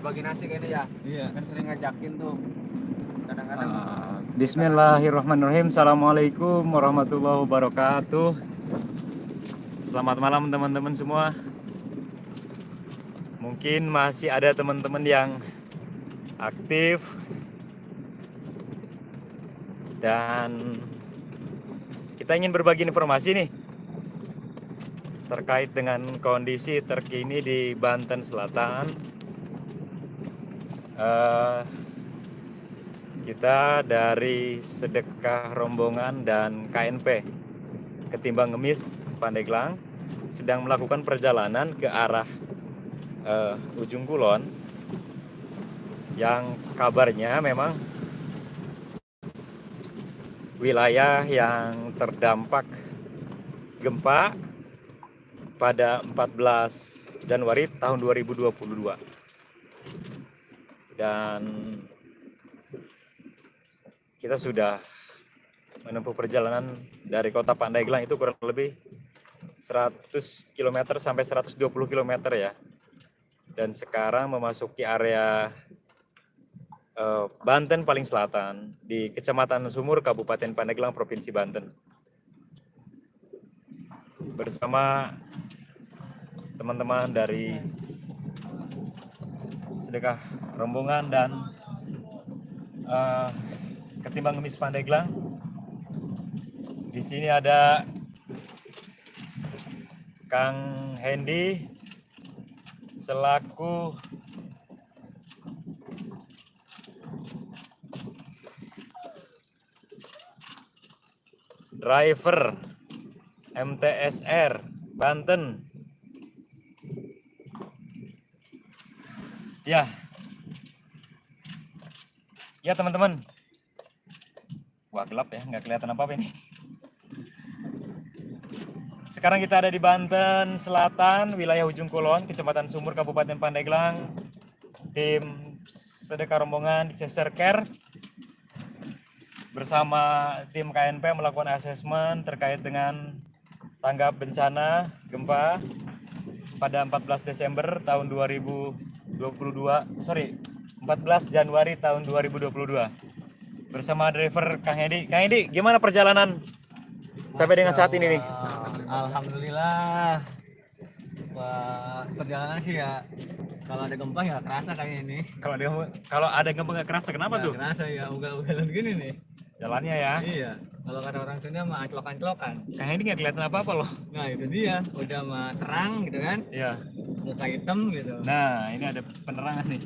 berbagi nasi kayaknya ya. Iya. Kan sering ngajakin tuh. Kadang-kadang Bismillahirrahmanirrahim. Assalamualaikum warahmatullahi wabarakatuh. Selamat malam teman-teman semua. Mungkin masih ada teman-teman yang aktif dan kita ingin berbagi informasi nih terkait dengan kondisi terkini di Banten Selatan. Kita dari Sedekah Rombongan dan KNP Ketimbang Ngemis Pandeglang sedang melakukan perjalanan ke arah Ujung Kulon yang kabarnya memang wilayah yang terdampak gempa pada 14 Januari tahun 2022 dan kita sudah menempuh perjalanan dari kota Pandeglang itu kurang lebih 100 km sampai 120 km ya. Dan sekarang memasuki area Banten paling selatan di Kecamatan Sumur, Kabupaten Pandeglang, Provinsi Banten. Bersama teman-teman dari Sedekah Rombongan dan Ketimbang Ngemis Pandeglang. Di sini ada Kang Hendy selaku driver MTSR Banten. Ya teman-teman. Wah gelap ya, nggak kelihatan apa-apa ini. Sekarang kita ada di Banten Selatan, wilayah Ujung Kulon, Kecamatan Sumur, Kabupaten Pandeglang. Tim Sedekah Rombongan Disaster Care bersama tim KNP melakukan asesmen terkait dengan tanggap bencana gempa pada 14 Desember tahun 2022, 14 Januari tahun 2022. Bersama driver Kang Hendy. Kang Hendy, gimana perjalanan sampai dengan saat ini nih? Alhamdulillah. Wah, perjalanan sih ya. Kalau ada gempa ya kerasa kayak ini. Kalau ada gempa nggak kerasa, kenapa tuh? Kerasa ya, ugal-ugalan gini nih. Jalannya ya. Iya. Kalau kata orang Sunda mah anclok-anclokan. Kang Hendy nggak kelihatan apa-apa loh. Nah itu dia, udah mah terang gitu kan. Iya. Muka hitam gitu. Nah, ini ada penerangan nih.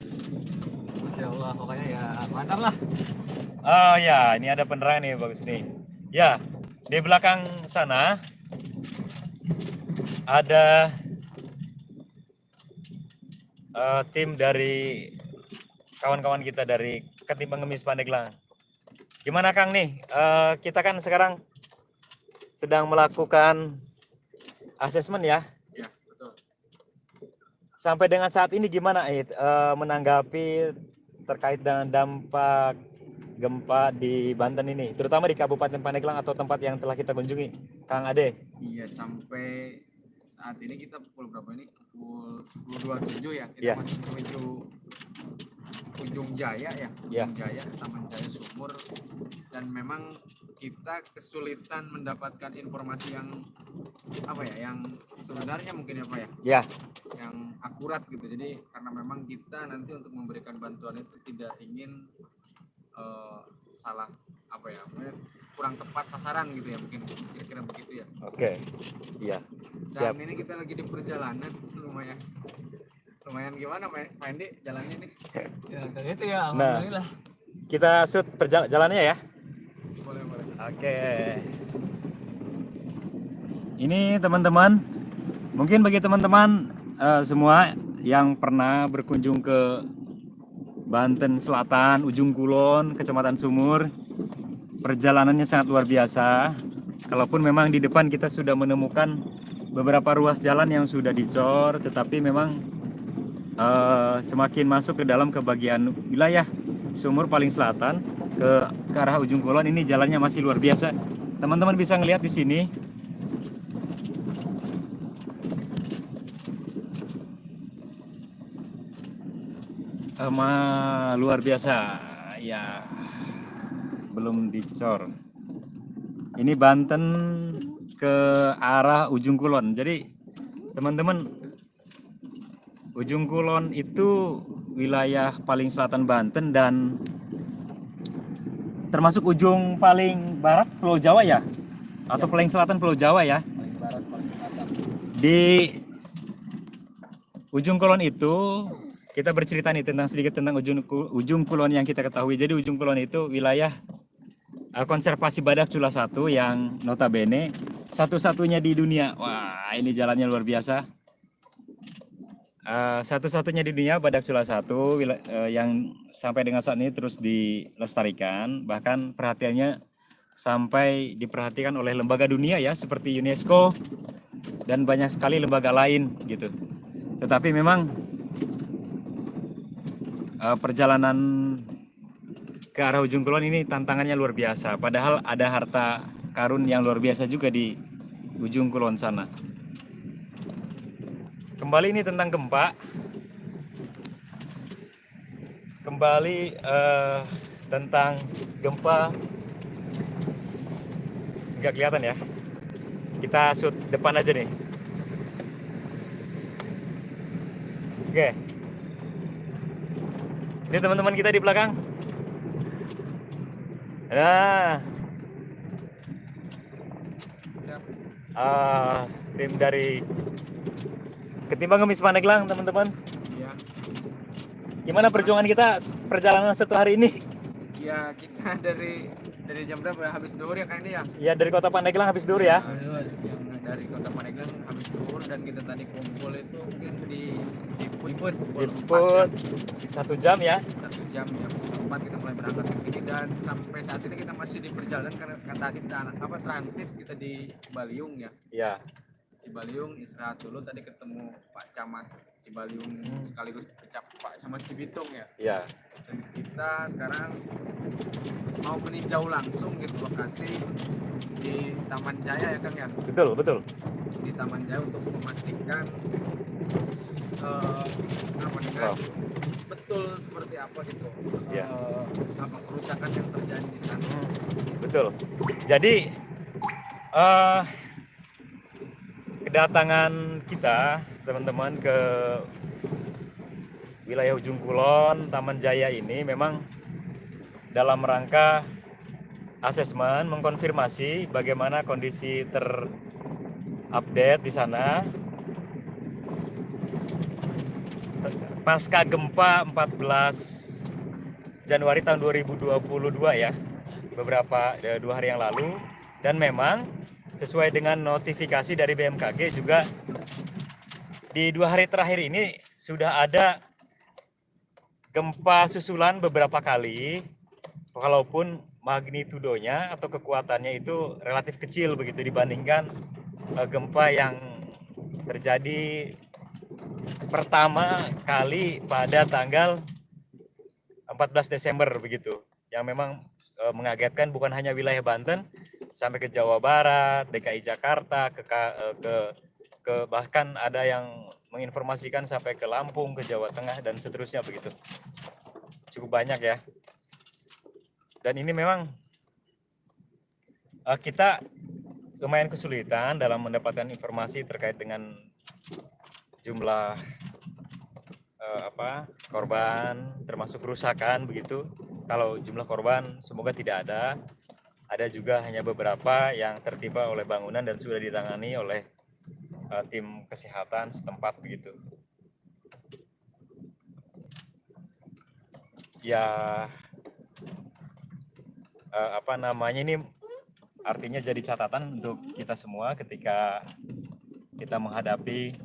Masya Allah, pokoknya ya mantap lah. Oh ya, ini ada penerangan nih, bagus nih. Ya, di belakang sana ada tim dari kawan-kawan kita dari Ketimbang Ngemis Pandeglang. Gimana Kang nih? Kita kan sekarang sedang melakukan asesmen ya. ya betul. Sampai dengan saat ini gimana menanggapi terkait dengan dampak gempa di Banten ini, terutama di Kabupaten Pandeglang atau tempat yang telah kita kunjungi, Kang Ade? Iya, sampai saat ini kita pukul berapa ini? Pukul 10.27 ya. Kita Iya. masih menuju Ujung Jaya ya. Iya. Ujung Jaya, Taman Jaya Sumur. Dan memang kita kesulitan mendapatkan informasi yang apa ya, yang sebenarnya mungkin ya Pak ya, Ya, yang akurat gitu. Jadi karena memang kita nanti untuk memberikan bantuan itu tidak ingin salah apa ya, mungkin kurang tepat sasaran gitu ya, mungkin kira-kira begitu ya. oke. Iya, siap. Dan ini kita lagi di perjalanan lumayan gimana Pak Hendy jalannya nih? Ya dari itu ya, alhamdulillah. Kita shoot perjalanannya ya. Boleh. Oke. Ini teman-teman, mungkin bagi teman-teman semua yang pernah berkunjung ke Banten Selatan, Ujung Kulon, Kecamatan Sumur, perjalanannya sangat luar biasa. Kalaupun memang di depan kita sudah menemukan beberapa ruas jalan yang sudah dicor, tetapi memang semakin masuk ke dalam ke bagian wilayah Sumur paling selatan ke arah Ujung Kulon, ini jalannya masih luar biasa. Teman-teman bisa ngelihat di sini. luar biasa ya, belum dicor. Ini Banten ke arah Ujung Kulon. Jadi teman-teman, Ujung Kulon itu wilayah paling selatan Banten dan termasuk ujung paling barat Pulau Jawa ya, atau paling selatan Pulau Jawa ya. Paling barat, paling selatan. Di Ujung Kulon itu kita bercerita nih tentang sedikit tentang Ujung Kulon yang kita ketahui. Jadi Ujung Kulon itu wilayah konservasi badak Cula 1 yang notabene satu-satunya di dunia. Wah, ini jalannya luar biasa. Satu-satunya di dunia badak Cula 1 yang sampai dengan saat ini terus dilestarikan, bahkan perhatiannya sampai diperhatikan oleh lembaga dunia ya, seperti UNESCO dan banyak sekali lembaga lain gitu. Tetapi memang perjalanan ke arah Ujung Kulon ini tantangannya luar biasa. Padahal ada harta karun yang luar biasa juga di Ujung Kulon sana. Kembali ini tentang gempa. Kembali tentang gempa. Nggak kelihatan ya. Kita shoot depan aja nih. Oke. Ini teman-teman kita di belakang. Nah, tim dari Ketimbang Ngemis Pandeglang teman-teman. Iya. Gimana perjuangan kita perjalanan 1 hari ini? Ya kita dari jam berapa habis duhur ya kayaknya ya. Ya dari kota Pandeglang habis dulu ya. Yang dari kota Pandeglang habis duhur dan kita tadi kumpul itu mungkin di Ciput. Jemput 1 jam ya. 1 jam jam 4 kita mulai berangkat ke sini dan sampai saat ini kita masih di perjalanan karena kan tadi transit kita di Cibaliung ya. Ya. Cibaliung istirahat dulu, tadi ketemu Pak Camat Cibaliung sekaligus Pak Camat Cibitung ya. Ya. Dan kita sekarang mau meninjau langsung gitu lokasi di Taman Jaya ya Kang ya. Betul, betul. Di Taman Jaya untuk memastikan Wow. betul seperti apa gitu. Ya. Apa kerusakan yang terjadi di sana. Betul. Jadi kedatangan kita teman-teman ke wilayah Ujung Kulon, Taman Jaya ini memang dalam rangka asesmen, mengkonfirmasi bagaimana kondisi terupdate di sana pasca gempa 14 Januari tahun 2022 ya, beberapa 2 hari yang lalu. Dan memang sesuai dengan notifikasi dari BMKG juga di 2 hari terakhir ini sudah ada gempa susulan beberapa kali, walaupun magnitudonya atau kekuatannya itu relatif kecil begitu dibandingkan gempa yang terjadi pertama kali pada tanggal 14 Desember begitu, yang memang mengagetkan bukan hanya wilayah Banten, sampai ke Jawa Barat, DKI Jakarta, ke bahkan ada yang menginformasikan sampai ke Lampung, ke Jawa Tengah dan seterusnya begitu. Cukup banyak ya. Dan ini memang kita lumayan kesulitan dalam mendapatkan informasi terkait dengan jumlah korban, termasuk kerusakan begitu. Kalau jumlah korban semoga tidak ada. Ada juga hanya beberapa yang tertimpa oleh bangunan dan sudah ditangani oleh tim kesehatan setempat begitu. Ya ini artinya jadi catatan untuk kita semua ketika kita menghadapi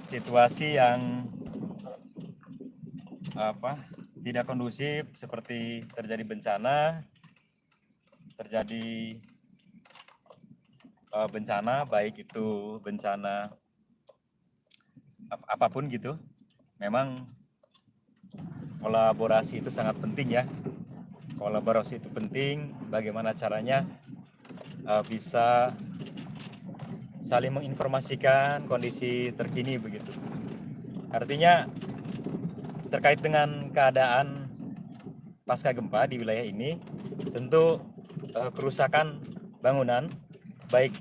situasi yang tidak kondusif, seperti terjadi bencana baik itu bencana apapun gitu. Memang kolaborasi itu sangat penting ya. Kolaborasi itu penting, bagaimana caranya bisa saling menginformasikan kondisi terkini begitu. Artinya terkait dengan keadaan pasca gempa di wilayah ini, tentu kerusakan bangunan baik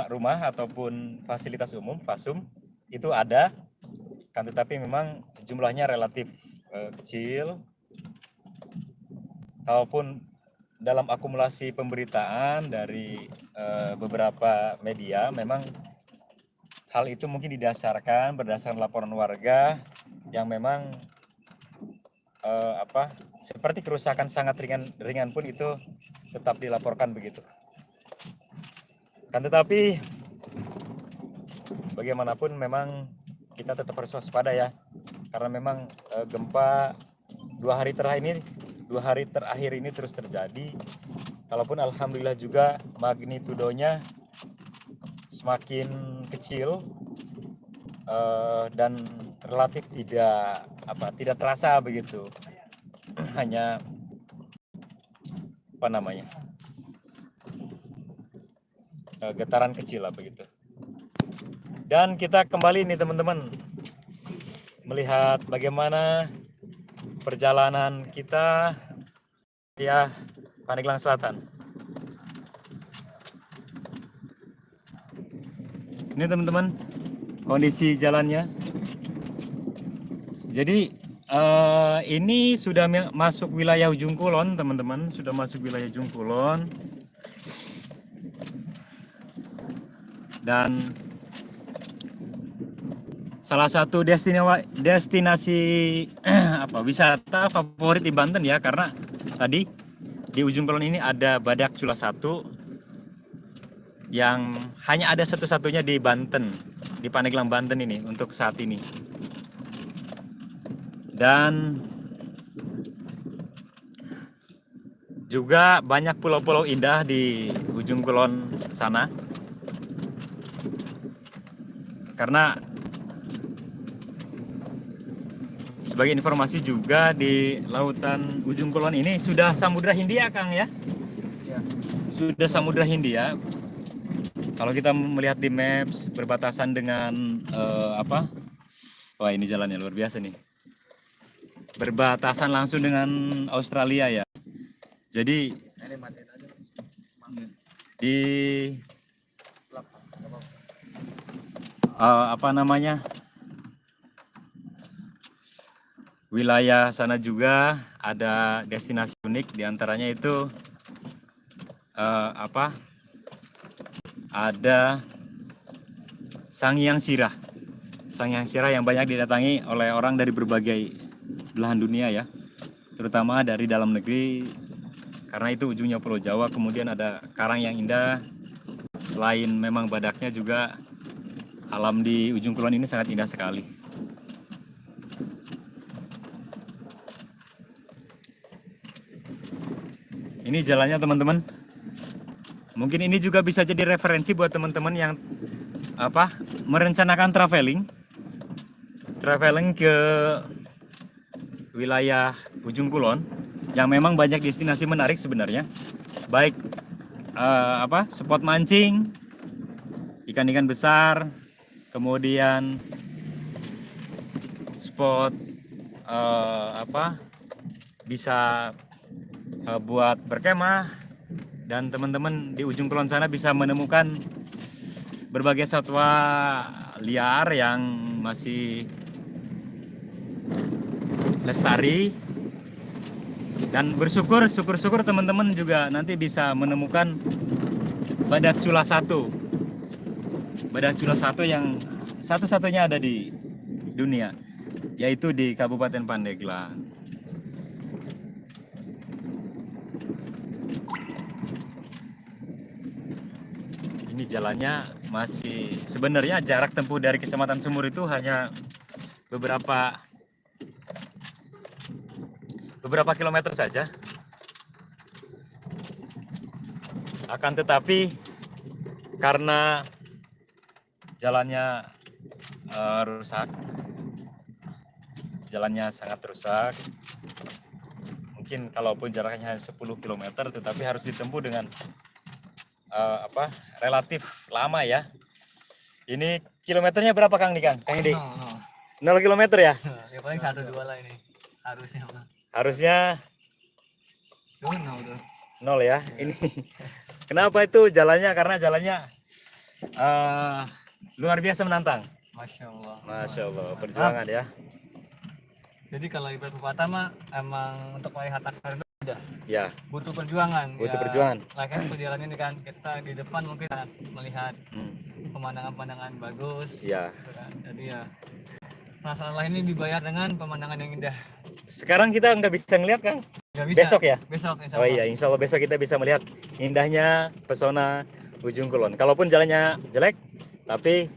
rumah ataupun fasilitas umum (FASUM) itu ada, kan tetapi memang jumlahnya relatif kecil. Kalaupun dalam akumulasi pemberitaan dari beberapa media, memang hal itu mungkin berdasarkan laporan warga yang memang seperti kerusakan sangat ringan pun itu tetap dilaporkan begitu. Kan tetapi bagaimanapun memang kita tetap harus waspada ya, karena memang gempa 2 hari terakhir ini terus terjadi. Kalaupun alhamdulillah juga magnitudonya semakin kecil dan relatif tidak terasa begitu, hanya getaran kecil lah begitu. Dan kita kembali nih teman-teman melihat bagaimana perjalanan kita ya Pandeglang Selatan. Ini teman-teman kondisi jalannya. Jadi ini sudah masuk wilayah Ujung Kulon teman-teman, sudah masuk wilayah Ujung Kulon. Dan salah satu destinasi wisata favorit di Banten ya, karena tadi di Ujung Kulon ini ada Badak Cula 1 yang hanya ada satu-satunya di Banten, di Pandeglang Banten ini untuk saat ini. Dan juga banyak pulau-pulau indah di Ujung Kulon sana. Karena sebagai informasi juga di lautan Ujung Kulon ini sudah Samudra Hindia Kang ya? Ya. Sudah Samudra Hindia. Kalau kita melihat di maps berbatasan dengan wah ini jalannya luar biasa nih. Berbatasan langsung dengan Australia ya. Jadi di wilayah sana juga ada destinasi unik, diantaranya itu ada Sanghyang Sirah. Sanghyang Sirah yang banyak didatangi oleh orang dari berbagai belahan dunia ya, terutama dari dalam negeri, karena itu ujungnya Pulau Jawa. Kemudian ada karang yang indah. Selain memang badaknya juga alam di Ujung Kulon ini sangat indah sekali. Ini jalannya teman-teman. Mungkin ini juga bisa jadi referensi buat teman-teman yang merencanakan traveling ke wilayah Ujung Kulon yang memang banyak destinasi menarik sebenarnya. Baik spot mancing ikan-ikan besar, kemudian spot bisa buat berkemah, dan teman-teman di Ujung Kulon sana bisa menemukan berbagai satwa liar yang masih lestari. Dan syukur teman-teman juga nanti bisa menemukan Badak Cula 1. Badak Cula 1 yang satu-satunya ada di dunia, yaitu di Kabupaten Pandeglang. Ini jalannya masih, sebenarnya jarak tempuh dari Kecamatan Sumur itu hanya beberapa kilometer saja. Akan tetapi karena jalannya rusak, jalannya sangat rusak, mungkin kalaupun jaraknya hanya 10 km tetapi harus ditempuh dengan relatif lama ya. Ini kilometernya berapa Kang nih Kang? Kang Edi? 0 kilometer ya? paling satu dua lah ini harusnya mah. Harusnya Tuh, no, tuh. 0 ya. Ini kenapa itu jalannya? Karena jalannya luar biasa menantang. Masya Allah. Masya Allah, perjuangan ya. Jadi kalau ibarat pepatah mah emang untuk melihat akar itu udah Ya, butuh perjuangan. butuh Ya, perjuangan. Lagian perjalanan ini kan kita di depan mungkin melihat Hmm, pemandangan-pemandangan bagus. ya. Gitu kan. Jadi ya masalah ini dibayar dengan pemandangan yang indah. Sekarang kita nggak bisa ngeliat, Kang. Nggak bisa. Besok ya? Besok insya Oh Allah. iya, insya Allah besok kita bisa melihat indahnya pesona Ujung Kulon. Kalaupun jalannya jelek, tapi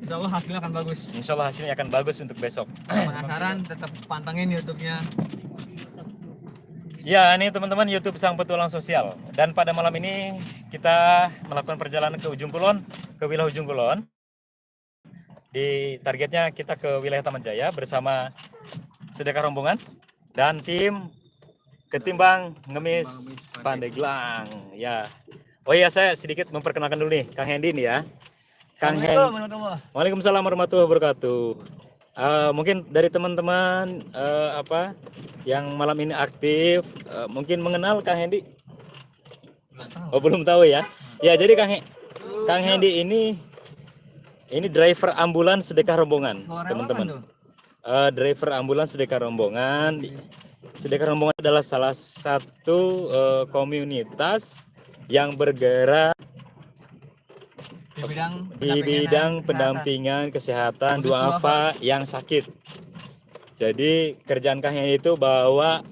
Insya Allah hasilnya akan bagus. insya Allah hasilnya akan bagus untuk besok. Kalau penasaran tetap pantengin YouTube-nya. Ya, ini teman-teman YouTube Sang Petualang Sosial. Dan pada malam ini kita melakukan perjalanan ke Ujung Kulon, ke wilayah Ujung Kulon. Di targetnya kita ke wilayah Taman Jaya bersama Sedekah Rombongan dan tim Ketimbang Ngemis Pandeglang. Ya. Oh iya, saya sedikit memperkenalkan dulu nih Kang Hendy nih ya. Kang Hendy. Assalamualaikum warahmatullahi. Waalaikumsalam warahmatullahi wabarakatuh. Mungkin dari teman-teman apa yang malam ini aktif, mungkin mengenal Kang Hendy? Nggak tahu. Oh, belum tahu ya. Ya, jadi Kang Hendy ini driver ambulans sedekah rombongan, Suara teman-teman. apa tuh? Driver ambulans sedekah rombongan. Sedekah rombongan adalah salah satu komunitas yang bergerak Di bidang di bidang pendampingan kesehatan Khusus duafa yang sakit. Jadi kerjaan Kang Hendy itu bawa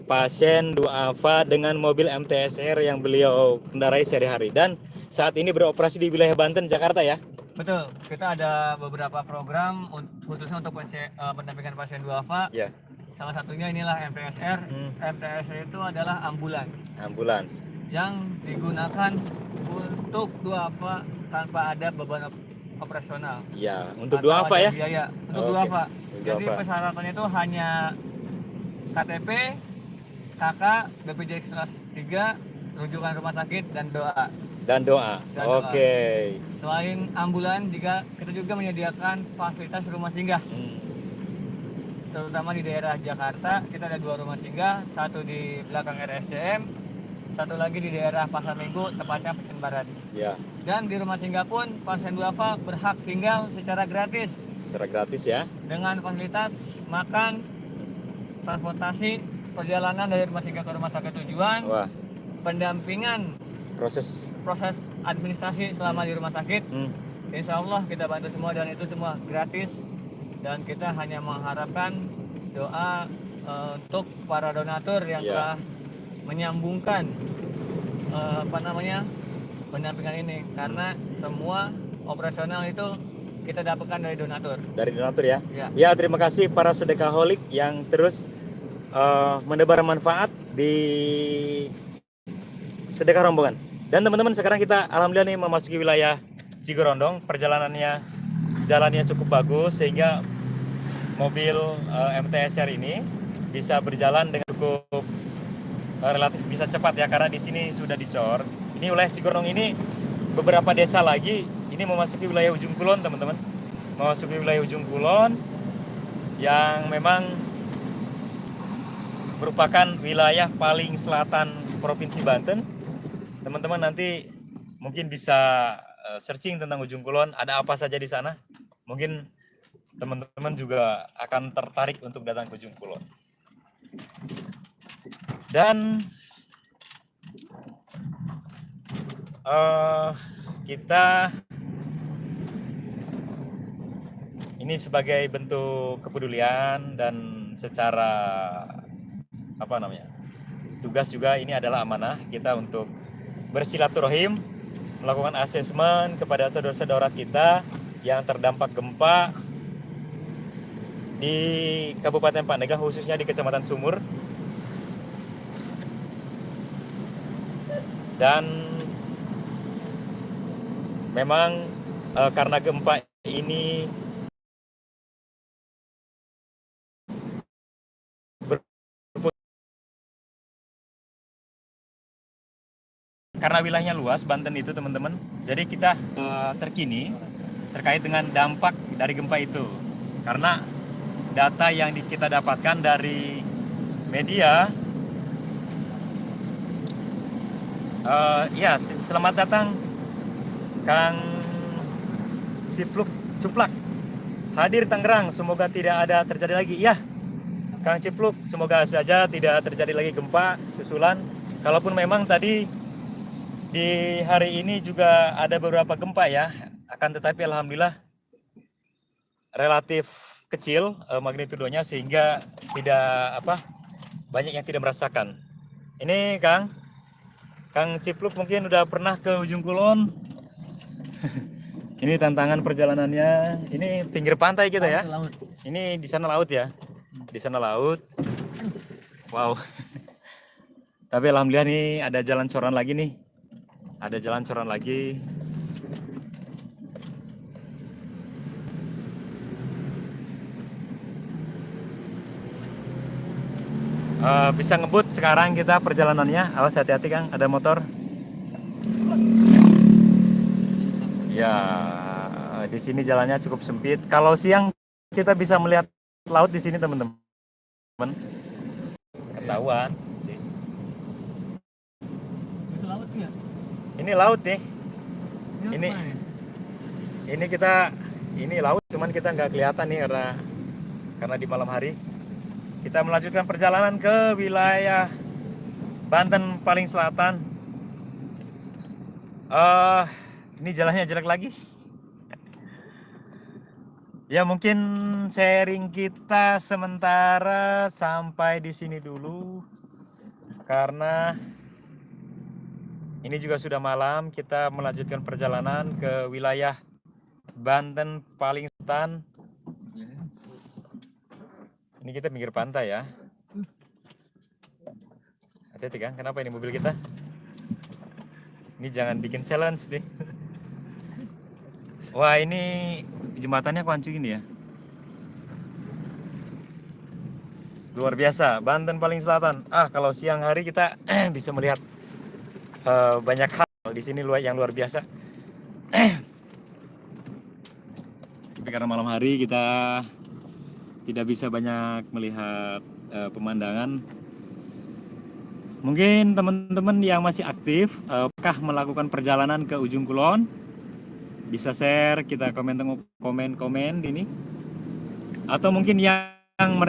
pasien duafa dengan mobil MTSR yang beliau kendarai sehari-hari dan saat ini beroperasi di wilayah Banten, Jakarta ya. Betul, kita ada beberapa program khususnya untuk pendampingan pasien duafa. Ya, Salah satunya inilah MTSR. MTSR itu adalah ambulans. yang digunakan untuk duafa tanpa ada beban operasional. Ya, untuk Atau duafa ada ya. Biaya untuk Oke, duafa. untuk Jadi duafa. persyaratannya itu hanya KTP, KK, BPJS kelas 3, rujukan rumah sakit dan doa. Dan doa. Dan doa. Oke. Selain ambulan, kita juga menyediakan fasilitas rumah singgah. Terutama di daerah Jakarta, kita ada 2 rumah singgah, satu di belakang RSCM, satu lagi di daerah Pasar Minggu, tepatnya Pecian Barat. Ya, Dan di rumah singgah pun pasien duafa berhak tinggal secara gratis secara gratis ya. dengan fasilitas makan, transportasi, perjalanan dari rumah singgah ke rumah sakit tujuan, Wah, pendampingan proses proses administrasi selama di rumah sakit. Insya Allah kita bantu semua dan itu semua gratis dan kita hanya mengharapkan doa untuk para donatur yang Ya. telah menyambungkan pendampingan ini karena semua operasional itu kita dapatkan dari donatur. dari donatur ya. Ya. Ya, terima kasih para sedekaholik yang terus menebar manfaat di sedekah rombongan. Dan teman-teman, sekarang kita alhamdulillah nih memasuki wilayah Cigerondong. Jalannya cukup bagus sehingga mobil MTSR ini bisa berjalan dengan cukup relatif bisa cepat ya karena di sini sudah dicor. Ini wilayah Cigerondong ini beberapa desa lagi ini memasuki wilayah Ujung Kulon, teman-teman. Memasuki wilayah Ujung Kulon yang memang merupakan wilayah paling selatan Provinsi Banten. Teman-teman nanti mungkin bisa searching tentang Ujung Kulon, ada apa saja di sana. Mungkin teman-teman juga akan tertarik untuk datang ke Ujung Kulon. Dan kita ini sebagai bentuk kepedulian dan secara tugas juga ini adalah amanah kita untuk bersilaturahim, melakukan asesmen kepada saudara-saudara kita yang terdampak gempa di Kabupaten Pandeglang, khususnya di Kecamatan Sumur. Dan memang karena gempa ini karena wilayahnya luas Banten itu, teman-teman. Jadi kita terkini terkait dengan dampak dari gempa itu. Karena data yang kita dapatkan dari media. Ya, selamat datang Kang Cipluk Cuplak, hadir Tangerang, semoga tidak ada terjadi lagi. Ya, Kang Cipluk, semoga saja tidak terjadi lagi gempa susulan. Kalaupun memang tadi di hari ini juga ada beberapa gempa ya, akan tetapi alhamdulillah relatif kecil magnitudonya sehingga tidak banyak yang tidak merasakan. Ini Kang Cipluk mungkin udah pernah ke Ujung Kulon. Ini tantangan perjalanannya. Ini pinggir pantai kita ya. Laut. Ini di sana laut ya. Di sana laut. Wow. Tapi alhamdulillah nih ada jalan coran lagi nih. Ada jalan coran lagi. Bisa ngebut sekarang kita perjalanannya. Awas hati-hati Kang, ada motor. Ya, di sini jalannya cukup sempit. Kalau siang kita bisa melihat laut di sini teman-teman. Ketahuan. Itu laut ya? Ini laut nih. Ini Ini laut, cuman kita nggak kelihatan nih karena di malam hari. Kita melanjutkan perjalanan ke wilayah Banten paling selatan. Ini jalannya jelek lagi. Ya mungkin sharing kita sementara sampai di sini dulu. Karena ini juga sudah malam, kita melanjutkan perjalanan ke wilayah Banten paling selatan. Ini kita pinggir pantai ya. Hati-hati Kang, kenapa ini mobil kita? Ini jangan bikin challenge nih. Wah, ini jembatannya kuancu gini ya. Luar biasa, Banten paling selatan. Kalau siang hari kita bisa melihat banyak hal di sini yang luar biasa. Tapi karena malam hari kita tidak bisa banyak melihat pemandangan. Mungkin teman-teman yang masih aktif apakah melakukan perjalanan ke Ujung Kulon, bisa share, kita komen ini. Atau mungkin yang